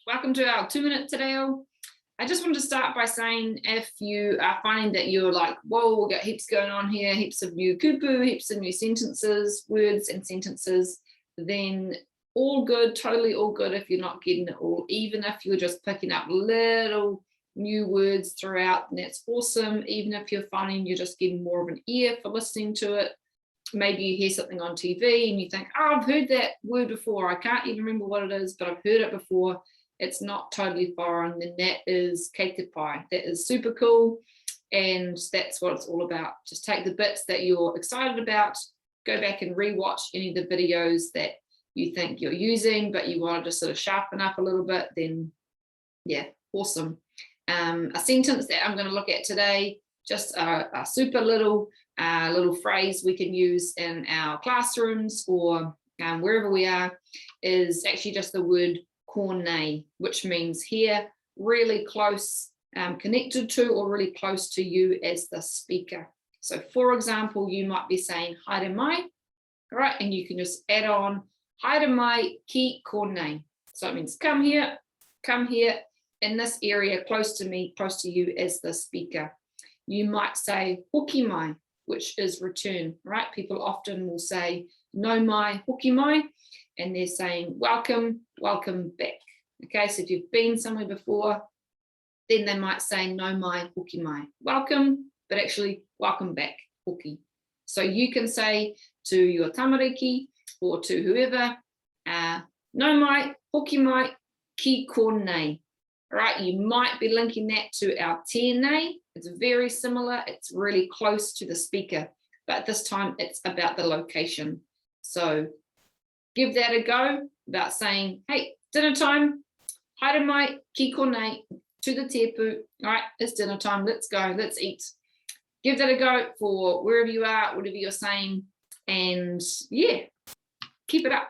Welcome to our 2-minute Te Reo. I just wanted to start by saying, if you are finding that you're like, whoa, we've got heaps going on here, heaps of new kupu, heaps of new sentences, words and sentences, then all good, totally all good if you're not getting it all. Even if you're just picking up little new words throughout, and that's awesome. Even if you're finding you're just getting more of an ear for listening to it. Maybe you hear something on TV and you think, oh, I've heard that word before. I can't even remember what it is, but I've heard it before. It's not totally foreign. Then that is kei te pai. That is super cool. And that's what it's all about. Just take the bits that you're excited about, go back and rewatch any of the videos that you think you're using, but you want to just sort of sharpen up a little bit, then yeah, awesome. A sentence that I'm going to look at today, just a super little phrase we can use in our classrooms or wherever we are, is actually just the word Kōnei, which means here, really close, connected to or really close to you as the speaker. So for example, you might be saying haere mai, all right, and you can just add on haere mai ki Kōnei. So it means come here in this area, close to me, close to you as the speaker. You might say hoki mai, which is return, right? People often will say no mai, hoki mai, and they're saying welcome, welcome back. Okay, so if you've been somewhere before, then they might say no mai, hoki mai, welcome, but actually welcome back, hoki. So you can say to your tamariki or to whoever, no mai, hoki mai, ki Kōnei. Right, you might be linking that to our tēnei. It's very similar. It's really close to the speaker, but this time it's about the location. So give that a go about saying, hey, dinner time, haere mai ki Kōnei, to the tepu. All right, it's dinner time. Let's go. Let's eat. Give that a go for wherever you are, whatever you're saying. And yeah, keep it up.